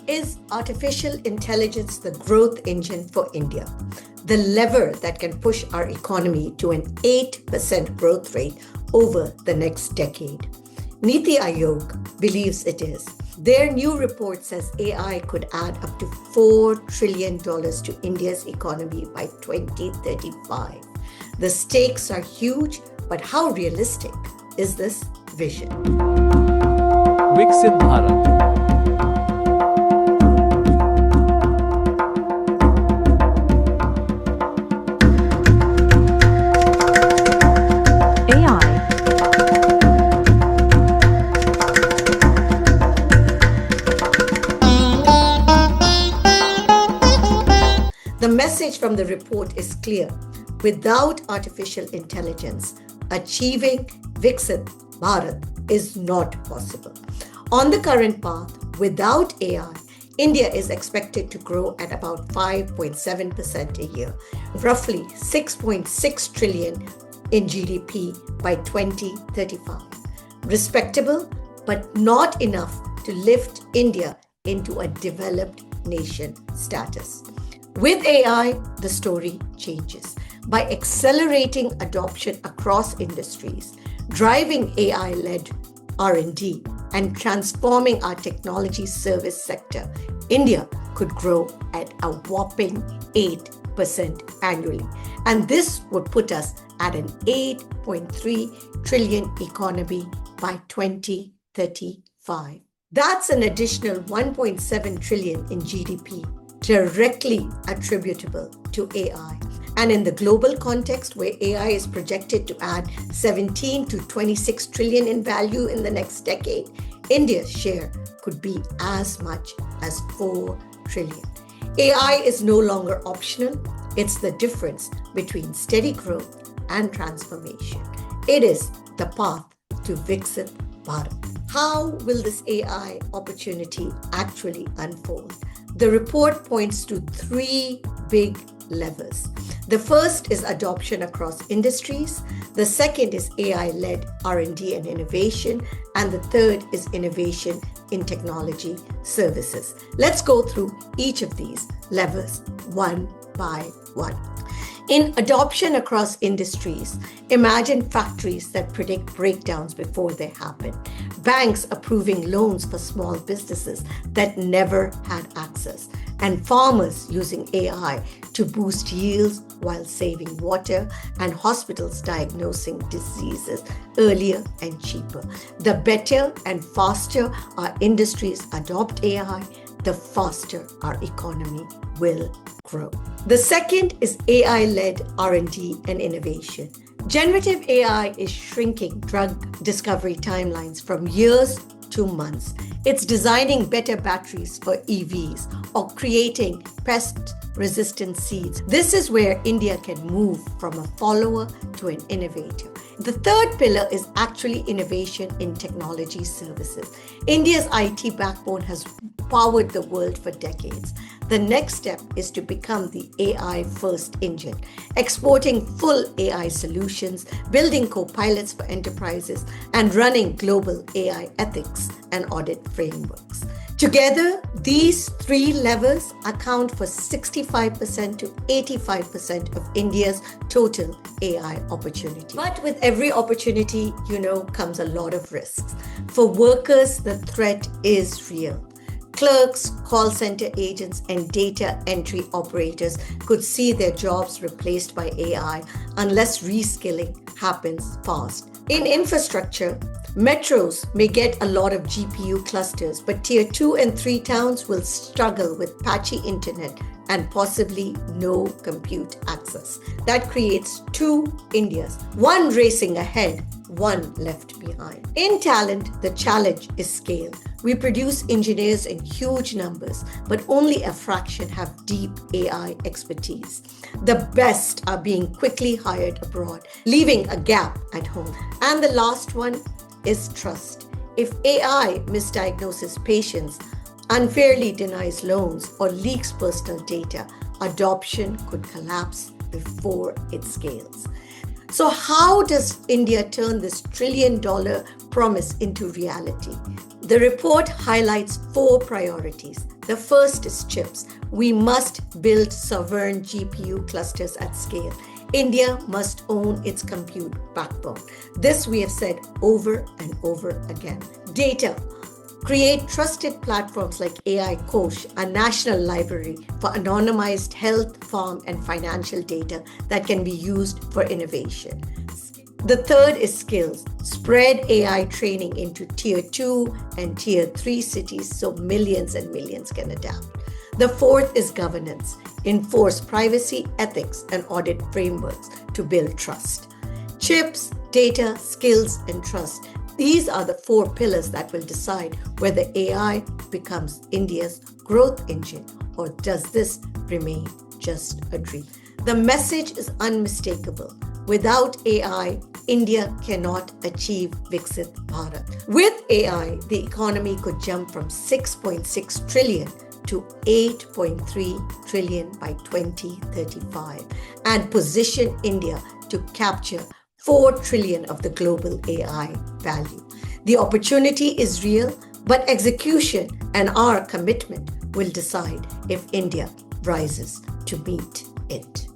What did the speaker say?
Is artificial intelligence the growth engine for India? The lever that can push our economy to an 8% growth rate over the next decade? NITI Aayog believes it is. Their new report says AI could add up to $4 trillion to India's economy by 2035. The stakes are huge, but how realistic is this vision? Viksit Bharat. The message from the report is clear. Without artificial intelligence, achieving Viksit Bharat is not possible. On the current path, without AI, India is expected to grow at about 5.7% a year, roughly 6.6 trillion in GDP by 2035. Respectable, but not enough to lift India into a developed nation status. With AI, the story changes. By accelerating adoption across industries, driving AI-led R&D, and transforming our technology service sector, India could grow at a whopping 8% annually. And this would put us at an 8.3 trillion economy by 2035. That's an additional 1.7 trillion in GDP, directly attributable to AI. And in the global context, where AI is projected to add 17 to 26 trillion in value in the next decade, India's share could be as much as 4 trillion. AI is no longer optional. It's the difference between steady growth and transformation. It is the path to Viksit Bharat. How will this AI opportunity actually unfold? The report points to three big levers. The first is adoption across industries. The second is AI-led R&D and innovation. And the third is innovation in technology services. Let's go through each of these levers one by one. In adoption across industries, imagine factories that predict breakdowns before they happen, banks approving loans for small businesses that never had access, and farmers using AI to boost yields while saving water, and hospitals diagnosing diseases earlier and cheaper. The better and faster our industries adopt AI, the faster our economy will grow. The second is AI-led R&D and innovation. Generative AI is shrinking drug discovery timelines from years to months. It's designing better batteries for EVs or creating pest-resistant seeds. This is where India can move from a follower to an innovator. The third pillar is actually innovation in technology services. India's IT backbone has powered the world for decades. The next step is to become the AI-first engine, exporting full AI solutions, building co-pilots for enterprises, and running global AI ethics and audit frameworks. Together, these three levers account for 65% to 85% of India's total AI opportunity. But with every opportunity, comes a lot of risks. For workers, the threat is real. Clerks, call center agents, and data entry operators could see their jobs replaced by AI unless reskilling happens fast. In infrastructure, metros may get a lot of GPU clusters, but tier 2 and 3 towns will struggle with patchy internet and possibly no compute access. That creates two Indias, one racing ahead, one left behind. In talent, the challenge is scale. We produce engineers in huge numbers, but only a fraction have deep AI expertise. The best are being quickly hired abroad, leaving a gap at home. And the last one is trust. If AI misdiagnoses patients, unfairly denies loans, or leaks personal data, adoption could collapse before it scales. So how does India turn this $1 trillion promise into reality? The report highlights 4 priorities. The first is chips. We must build sovereign GPU clusters at scale. India must own its compute backbone. This we have said over and over again. Data. Create trusted platforms like AI Kosh, a national library for anonymized health, farm, and financial data that can be used for innovation. The third is skills. Spread AI training into Tier 2 and Tier 3 cities so millions and millions can adapt. The fourth is governance. Enforce privacy, ethics, and audit frameworks to build trust. Chips, data, skills, and trust. These are the 4 pillars that will decide whether AI becomes India's growth engine or does this remain just a dream. The message is unmistakable. Without AI, India cannot achieve Viksit Bharat. With AI, the economy could jump from 6.6 trillion to 8.3 trillion by 2035 and position India to capture 4 trillion of the global AI value. The opportunity is real, but execution and our commitment will decide if India rises to meet it.